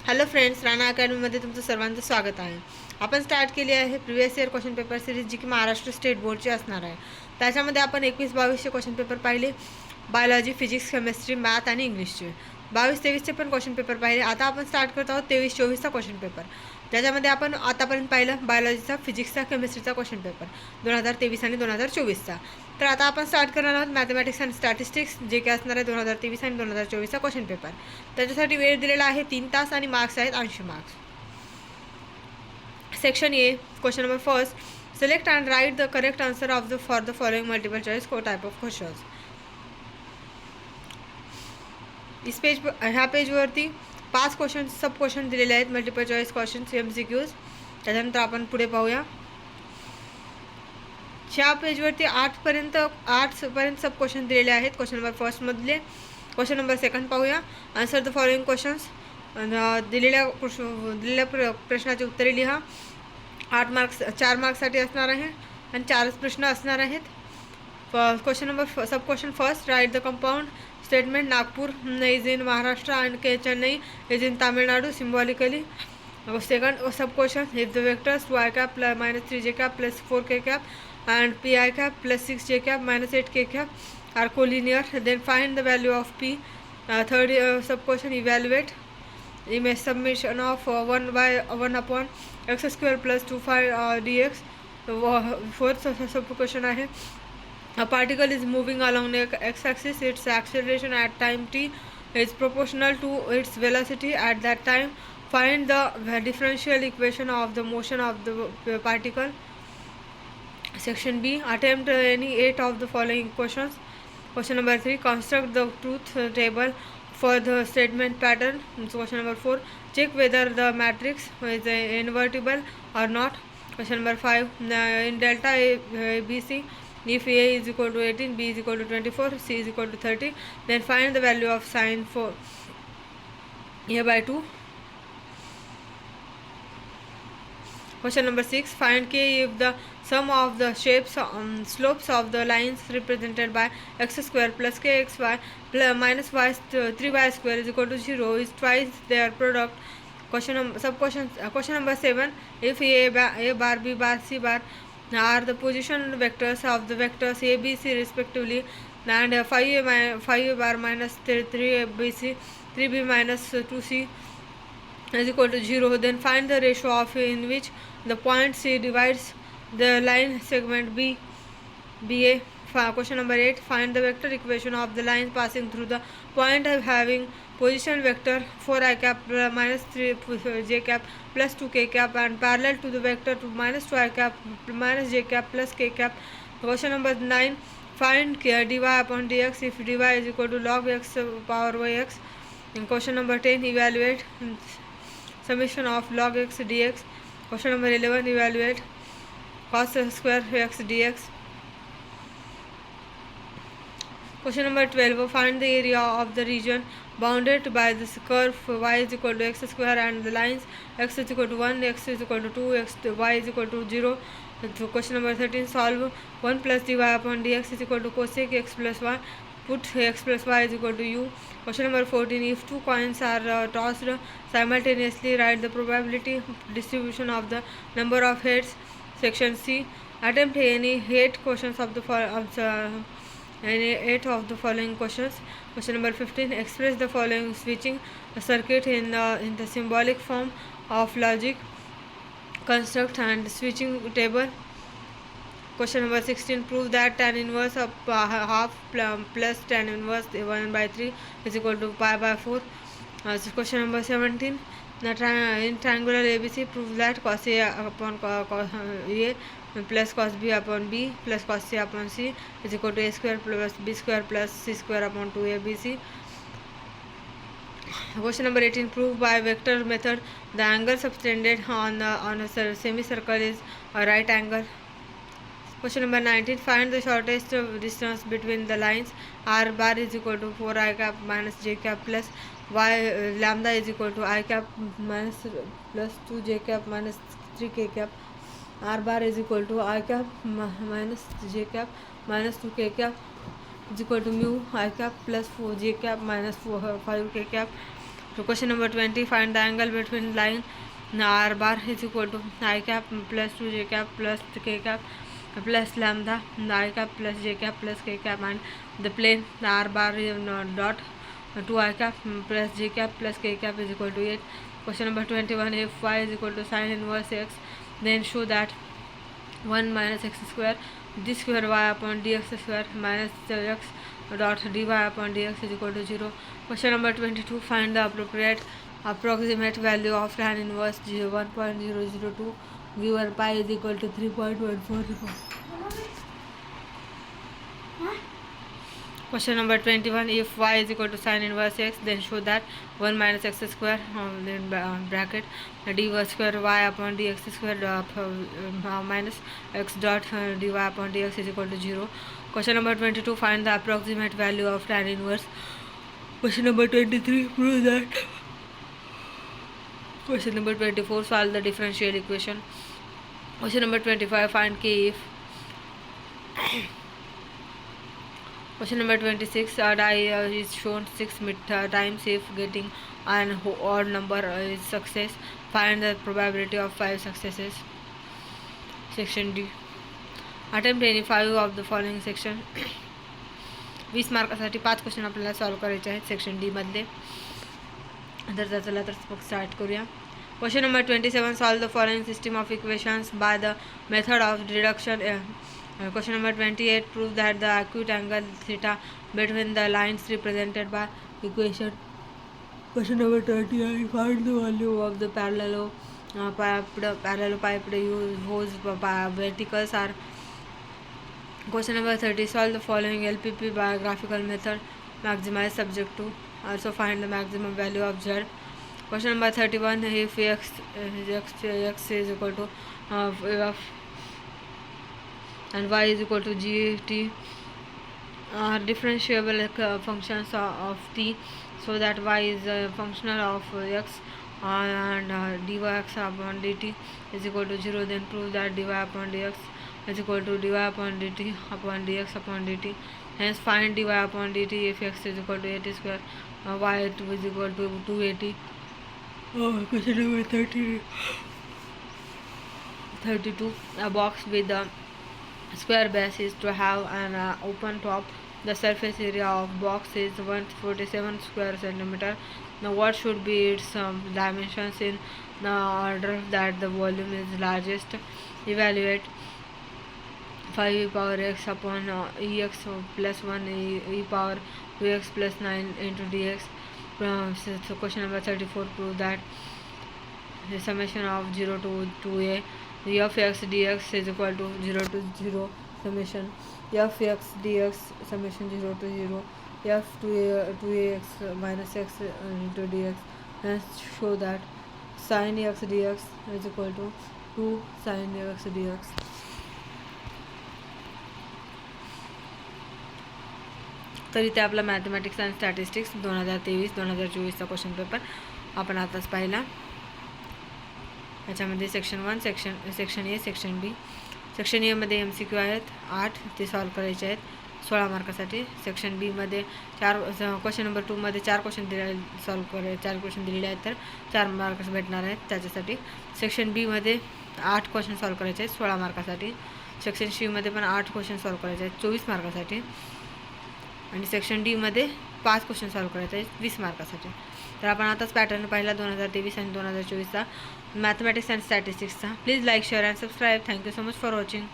Hello friends, Rana अकॅडमीमध्ये तुमचं सर्वांचं स्वागत आहे. आपण स्टार्ट केली आहे previous year question paper series, जी की महाराष्ट्र स्टेट बोर्डची असणार आहे. त्याच्यामध्ये आपण 21-22चे क्वेश्चन पेपर पाहिले. बायोलॉजी, फिजिक्स, केमिस्ट्री, मॅथ आणि इंग्लिशचे. 22-23चे पण क्वेश्चन पेपर पाहिले. आता आपण स्टार्ट करत आहोत 23-24चा क्वेश्चन पेपर. त्याच्यामध्ये आपण आतापर्यंत पाहिलं बायोलॉजीचा, फिजिक्सचा, केमिस्ट्रीचा क्वेश्चन पेपर 2023 आणि 2024चा. तर आता आपण स्टार्ट करणार आहोत मॅथमॅटिक्स अँड स्टॅटिस्टिक्स, जे की असणार आहे 2023 आणि 2024चा क्वेश्चन पेपर. त्याच्यासाठी वेळ दिलेला आहे 3 तास आणि मार्क्स आहेत 80 marks. Section A, question number first, select and write the correct answer of the for the following multiple choice type of questions. इस पेज ह्या पेजवरती 5 क्वेश्चन सब क्वेश्चन दिलेले आहेत, मल्टिपल चॉईस क्वेश्चन MCQs. त्याच्यानंतर आपण पुढे पाहूया. ह्या पेजवरती 8पर्यंत सब क्वेश्चन दिलेले आहेत. क्वेश्चन नंबर फर्स्टमधले. क्वेश्चन नंबर सेकंड पाहूया. Answer the following questions. दिलेल्या प्रश्नाची उत्तरे लिहा. 4 मार्क्ससाठी असणार आहे आणि 4च प्रश्न असणार आहेत. क्वेश्चन नंबर सब question first, write the compound statement Nagpur is in Maharashtra and Chennai is in Tamil Nadu symbolically. Second sub question, if the vectors 2 I cap minus 3 j cap plus 4 k cap and p I cap plus 6 j cap minus 8 k cap are collinear, then find the value of p. Third sub question, evaluate image summation of 1 by 1 upon x square plus 2 dx. Fourth sub question आहे, a particle is moving along the x axis, its acceleration at time t is proportional to its velocity at that time. Find the differential equation of the motion of the particle. Section B, attempt any 8 of the following questions. Question number 3, construct the truth table for the statement pattern. Question number 4, check whether the matrix is invertible or not. Question number 5, in delta ABC, if A is equal to 18, B is equal to 24, C is equal to 30, then find the value of sine for A by 2. Question number 6, find k if the sum of the slopes of the lines represented by x square plus kxy plus minus y 3y square is equal to 0 is twice their product. Question number 7, if a bar, b bar, c bar are the position vectors of the vectors a, b, c respectively, and 5a bar minus 3abc 3b minus 2c is equal to 0, then find the ratio of in which the point C divides the line segment BA. Question number 8, find the vector equation of the lines passing through the point having position vector 4i cap minus 3 j cap plus 2k cap and parallel to the vector to minus 2i cap minus j cap plus k cap. Question number 9, find dy upon dx if dy is equal to log x power y x. In question number 10, evaluate summation of log x dx. Question number 11, evaluate cos square x dx. Question number 12, find the area of the region bounded by this curve y is equal to x square and the lines x is equal to 1, x is equal to 2, y is equal to 0. Question number 13, solve 1 plus dy upon dx is equal to cosec x plus y. Put x plus y is equal to u. Question number 14, if 2 coins are tossed simultaneously, write the probability distribution of the number of heads. Section C, attempt any 8 questions of the following questions. Question number 15, express the following switching circuit in the symbolic form of logic. Construct and switching table. Question number 16, prove that tan inverse of half plus tan inverse 1 by 3 is equal to pi by 4. Question number 17, in triangular ABC, prove that cos A upon cos A plus cos B upon B plus cos C upon C is equal to A square plus B square plus C square upon 2ABC. Question number 18, prove by vector method the angle subtended on a semicircle is a right angle. Question number 19, find the shortest distance between the lines. R bar is equal to 4i cap minus j cap plus y lambda is equal to I cap minus plus 2 j cap minus 3 k cap. R bar is equal to I cap minus j cap minus 2 k cap is equal to mu I cap plus 4 j cap minus 5 k cap. So question number 20, find the angle between line r bar is equal to I cap plus 2j cap plus k cap plus lambda I cap plus j cap plus k cap, and the plane r bar dot 2I cap plus j cap plus k cap is equal to 8. Question number 21, if y is equal to sin inverse x, then show that 1 minus x square d square y upon dx square minus x dot dy upon dx is equal to 0. Question number 22, find the approximate value of tan inverse 1.002 given pi is equal to 3.144. Question number 21, if y is equal to sin inverse x, then show that 1 minus x square then bracket dy square y upon dx square minus x dot dy upon dx is equal to 0. Question number 22, find the approximate value of tan inverse. Question number 23, prove that. Question number 24, solve the differential equation. Question number 25, find k if. Question number 26, a die is shown 6 times. If getting an odd number is success, find the probability of 5 successes. Section D, attempt any 5 of the following section. 20 मार्कासाठी 5 question आपल्याला solve करायचे आहेत section D मधले. तर चला तर start करूया. Question number 27, solve the following system of equations by the method of deduction. Question number 28, prove that the acute angle theta between the lines represented by equation. Question number 29, find the value of the parallelopiped whose verticals are. Question number 30, solve the following LPP by graphical method. Maximize subject to. Also find the maximum value of z. Question number 31, if x is equal to f and y is equal to gt are differentiable functions of t, so that y is a functional of x and dx upon dt is equal to 0, then prove that dy upon dx is equal to dy upon dt upon dx upon dt. Hence find dy upon dt if x is equal to 80 square, y is equal to 280. Question number 32, a box with a square base is to have an open top. The surface area of box is 147 square centimeter. Now what should be its dimensions in the order that the volume is largest? Evaluate 5e power x upon ex plus 1 e power 2x plus 9 into dx. So question number 34, prove that the summation of 0 to 2a f x dx is equal to 0 to 0 summation f x dx summation 0 to 0 f 2ax minus x into dx, and show that sin x dx is equal to 2 sin x dx. तर इथे आपला mathematics and statistics 2023-2024चा question paper आपण आताच पाहिला. याच्यामध्ये section 1, section A, section B. Section A मध्ये MCQ आहेत 8, ते सॉल्व करायचे आहेत 16 मार्कासाठी. सेक्शन बी मध्ये क्वेश्चन नंबर 2 मध्ये 4 क्वेश्चन चार क्वेश्चन दिलेले आहेत, तर 4 मार्क्स भेटणार आहेत त्याच्यासाठी. सेक्शन बी मध्ये 8 क्वेश्चन सॉल्व करायचे आहेत 16 मार्कासाठी. सेक्शन सी मध्ये पण 8 क्वेश्चन सॉल्व करायचे आहेत 24 मार्कासाठी. आणि सेक्शन डी मध्ये 5 क्वेश्चन सॉल्व करायचे आहेत 20 मार्कासाठी. तर आपण आताच पॅटर्न पाहिला 2023 आणि 2024चा मॅथमॅटिक्स अँड स्टॅटिस्टिक्सचा. Please like, share and subscribe. Thank you so much for watching.